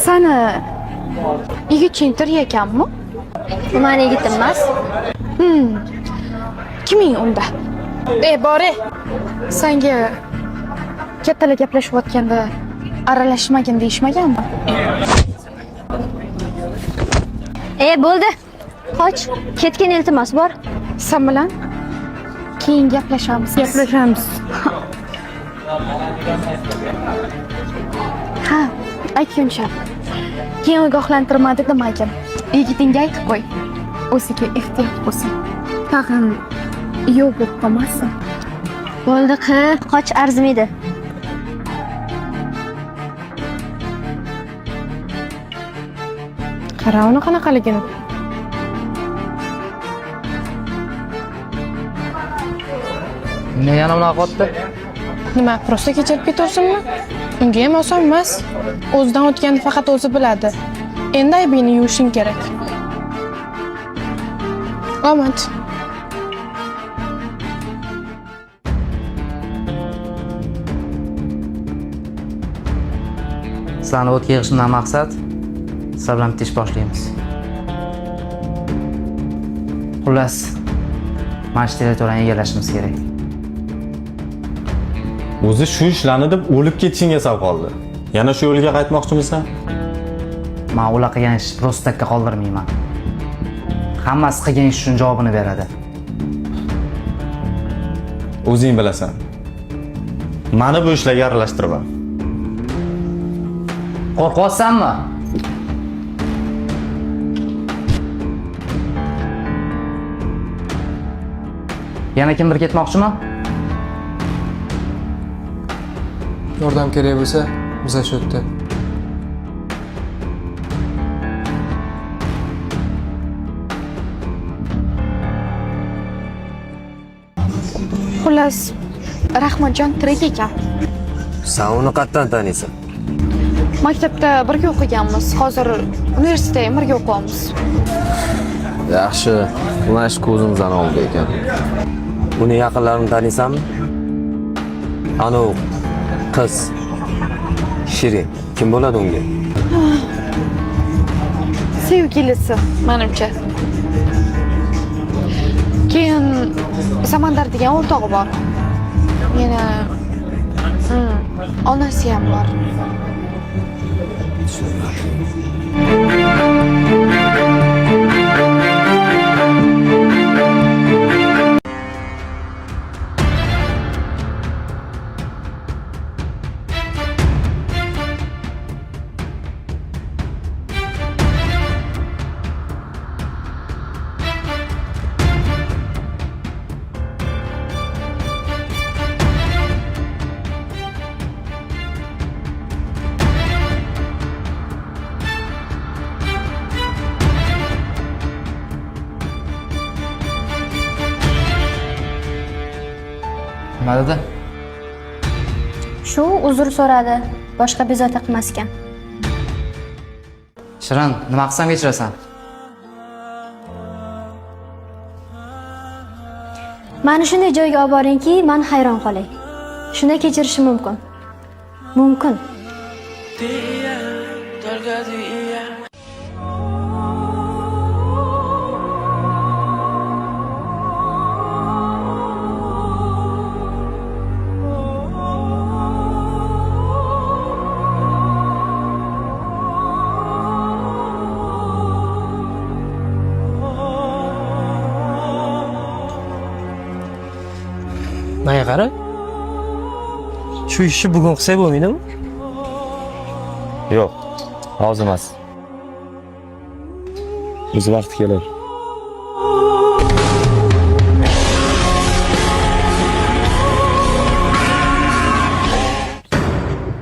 Seni yigitching tirik ekanmi? Bu meni yigitim emas. Kiming unda? Bore. Senga kattalar gaplashayotganda aralashmagin deyishmaganmi? Bo'ldi. Qoch. Ketgin iltimos bor. Sen bilan keyin gaplashamiz. Ha, aytguncha. Keyin ogohlantirmadi demagin. Yigitingga aytib qo'y. O'ziga ehtiyot bo'lsin. Tag'in yo'q bo'lib qolmasin. Bo'ldi, qoch arzimaydi. Qara uni qanaqaligini. Ne yana unaqa qotdi? Nima, prosta kechirib ketursinmi? Unga ham oson emas. O'zidan o'tganni faqat o'zi biladi. Endi aybingni yuvishing kerak. Omad. Sizlarni o'tga yig'ishimdan maqsad sizlar bilan bitta ish boshlaymiz. Xullas, mana shu territoriyani egallashimiz kerak. O'zi shu ishlarni deb o'lib ketishingga sal qoldi. Yana shu yo'lga qaytmoqchimisan? Men ular qilgan ishni prostakka qoldirmayman. Hammasi qilgan ish uchun javobini beradi. O'zing bilasan. Meni bu ishlarga aralashtirma. Qo'rqyapsanmi? Yana kimdir ketmoqchimi? Yordam kerak bo'lsa, biza shu yerda. Xullas, Rahmatjon tirik ekan. Sen uni qatdan taniysan? Maktabda birga o'qiganmiz. Hozir universitetda ham birga o'qiyapmiz. Yaxshi, mana shu ko'zimizdan oldi ekan. Uni yaqinlarini taniysanmi? Ana u qiz Shirin. Kim bo'ladi unga? Sevgilisi, menimcha. Keyin Samandar degan o'rtog'i bor. Yana onasi ham bor. Nima dedi? Shu uzr so'radi. Boshqa bezovta qilmas ekan. Shirin, nima qilsam kechirasan? Meni shunday joyga olib boringki, men hayron qolay. Shunda kechirishim mumkin. Mumkin. Menga qara. Shu ishni bugun qilsak bo'lmaydimi? Yo'q, hozir emas. O'z vaqti kelar.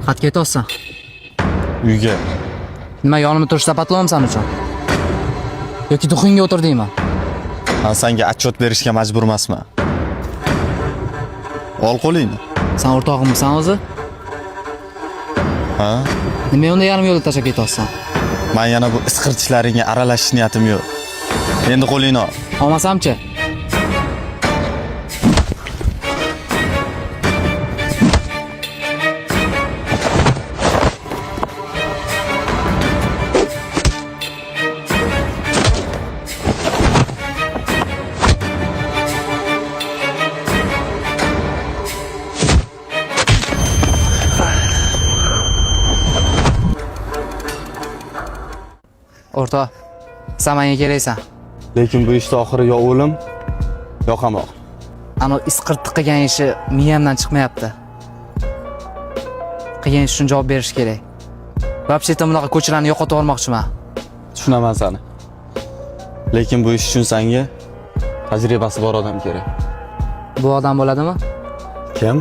Xat ketyapsan. Uyga. Nima yonimda turishda patlamsan uchun? Yoki duxingga o'tirdingmi? Men senga отчет berishga majbur emasman. Ol qo'lingni. Sen o'rtog'imsan o'zi? Ha? Nima unda yarim yo'lda tashlab ketyapsan? Men yana bu isqirtishlaringga aralashish niyatim yo'q. Endi qo'lingni ol. Olmasamchi? O'rtoq, sen menga keraksan. Lekin bu ishda oxiri yo o'lim, yo qamoq. Ana isqirtiq qilgan ishi miyamdan chiqmayapti. Qilgan ish uchun javob berish kerak. Вообще-то bunaqa ko'chalarni yo'qotib olmoqchiman. Tushunaman seni. Lekin bu ish uchun senga tajribasi bor odam kerak. Bu odam bo'ladimi? Kim?